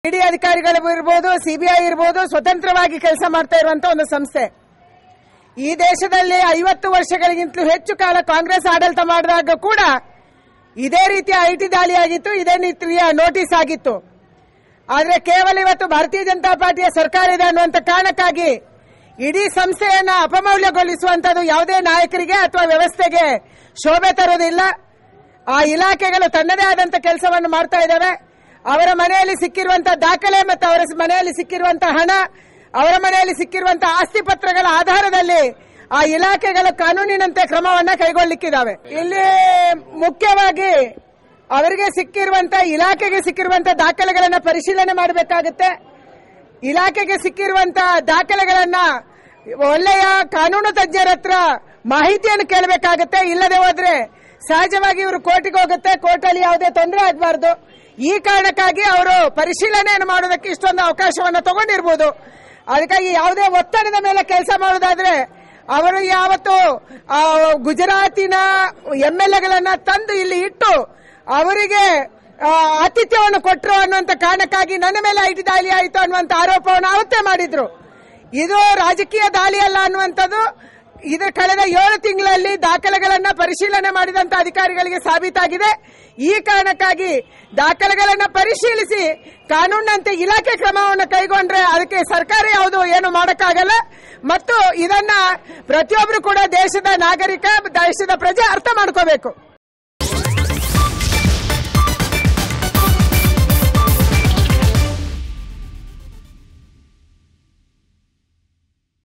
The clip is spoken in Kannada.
ಇಡಿ ಅಧಿಕಾರಿಗಳು ಇರಬಹುದು, ಸಿಬಿಐ ಇರಬಹುದು, ಸ್ವತಂತ್ರವಾಗಿ ಕೆಲಸ ಮಾಡ್ತಾ ಇರುವಂತಹ ಒಂದು ಸಂಸ್ಥೆ. ಈ ದೇಶದಲ್ಲಿ 50 ವರ್ಷಗಳಿಗಿಂತಲೂ ಹೆಚ್ಚು ಕಾಲ ಕಾಂಗ್ರೆಸ್ ಆಡಳಿತ ಮಾಡಿದಾಗ ಕೂಡ ಇದೇ ರೀತಿಯ ಐಟಿ ದಾಳಿ ಆಗಿತ್ತು, ಇದೇ ರೀತಿಯ ನೋಟಿಸ್ ಆಗಿತ್ತು. ಆದರೆ ಕೇವಲ ಇವತ್ತು ಭಾರತೀಯ ಜನತಾ ಪಾರ್ಟಿಯ ಸರ್ಕಾರ ಇದೆ ಅನ್ನುವಂಥ ಕಾರಣಕ್ಕಾಗಿ ಇಡೀ ಸಂಸ್ಥೆಯನ್ನ ಅಪಮೌಲ್ಯಗೊಳಿಸುವಂತದ್ದು ಯಾವುದೇ ನಾಯಕರಿಗೆ ಅಥವಾ ವ್ಯವಸ್ಥೆಗೆ ಶೋಭೆ ತರುವುದಿಲ್ಲ. ಆ ಇಲಾಖೆಗಳು ತನ್ನದೇ ಆದಂತ ಕೆಲಸವನ್ನು ಮಾಡ್ತಾ ಇದ್ದಾವೆ. ಅವರ ಮನೆಯಲ್ಲಿ ಸಿಕ್ಕಿರುವಂತಹ ದಾಖಲೆ ಮತ್ತು ಅವರ ಮನೆಯಲ್ಲಿ ಸಿಕ್ಕಿರುವಂತಹ ಹಣ, ಅವರ ಮನೆಯಲ್ಲಿ ಸಿಕ್ಕಿರುವಂತಹ ಆಸ್ತಿ ಪತ್ರಗಳ ಆಧಾರದಲ್ಲಿ ಆ ಇಲಾಖೆಗಳ ಕಾನೂನಿನಂತೆ ಕ್ರಮವನ್ನ ಕೈಗೊಳ್ಳಲಿಕ್ಕಿದ್ದಾವೆ. ಇಲ್ಲಿ ಮುಖ್ಯವಾಗಿ ಅವರಿಗೆ ಸಿಕ್ಕಿರುವಂತಹ ಇಲಾಖೆಗೆ ಸಿಕ್ಕಿರುವಂತಹ ದಾಖಲೆಗಳನ್ನ ಪರಿಶೀಲನೆ ಮಾಡಬೇಕಾಗುತ್ತೆ. ಇಲಾಖೆಗೆ ಸಿಕ್ಕಿರುವಂತಹ ದಾಖಲೆಗಳನ್ನ ಒಳ್ಳೆಯ ಕಾನೂನು ತಜ್ಞರ ಹತ್ರ ಮಾಹಿತಿಯನ್ನು ಕೇಳಬೇಕಾಗುತ್ತೆ. ಇಲ್ಲದೆ ಹೋದ್ರೆ ಸಹಜವಾಗಿ ಇವರು ಕೋರ್ಟಿಗೆ ಹೋಗುತ್ತೆ, ಕೋರ್ಟಲ್ಲಿ ಯಾವುದೇ ತೊಂದರೆ ಆಗಬಾರದು. ಈ ಕಾರಣಕ್ಕಾಗಿ ಅವರು ಪರಿಶೀಲನೆಯನ್ನು ಮಾಡೋದಕ್ಕೆ ಇಷ್ಟೊಂದು ಅವಕಾಶವನ್ನು ತಗೊಂಡಿರಬಹುದು. ಅದಕ್ಕಾಗಿ ಯಾವುದೇ ಒತ್ತಡದ ಮೇಲೆ ಕೆಲಸ ಮಾಡೋದಾದ್ರೆ ಅವರು ಯಾವತ್ತು ಗುಜರಾತಿನ ಎಂಎಲ್ಎಗಳನ್ನ ತಂದು ಇಲ್ಲಿ ಇಟ್ಟು ಅವರಿಗೆ ಆತಿಥ್ಯವನ್ನು ಕೊಟ್ಟರು ಅನ್ನುವಂತ ಕಾರಣಕ್ಕಾಗಿ ನನ್ನ ಮೇಲೆ ಐಟಿ ದಾಳಿ ಆಯಿತು ಅನ್ನುವಂತ ಆರೋಪವನ್ನು ಅವತ್ತೇ ಮಾಡಿದ್ರು. ಇದು ರಾಜಕೀಯ ದಾಳಿ ಅಲ್ಲ ಅನ್ನುವಂಥದ್ದು ಇದರ ಕಳೆದ 7 ತಿಂಗಳಲ್ಲಿ ದಾಖಲೆಗಳನ್ನ ಪರಿಶೀಲನೆ ಮಾಡಿದಂತ ಅಧಿಕಾರಿಗಳಿಗೆ ಸಾಬೀತಾಗಿದೆ. ಈ ಕಾರಣಕ್ಕಾಗಿ ದಾಖಲೆಗಳನ್ನ ಪರಿಶೀಲಿಸಿ ಕಾನೂನಿನಂತೆ ಇಲಾಖೆ ಕ್ರಮವನ್ನು ಕೈಗೊಂಡ್ರೆ ಅದಕ್ಕೆ ಸರ್ಕಾರ ಯಾವುದು ಏನು ಮಾಡಕ್ಕಾಗಲ್ಲ. ಮತ್ತು ಇದನ್ನ ಪ್ರತಿಯೊಬ್ಬರು ಕೂಡ ದೇಶದ ನಾಗರಿಕ, ದೇಶದ ಪ್ರಜೆ ಅರ್ಥ ಮಾಡ್ಕೋಬೇಕು.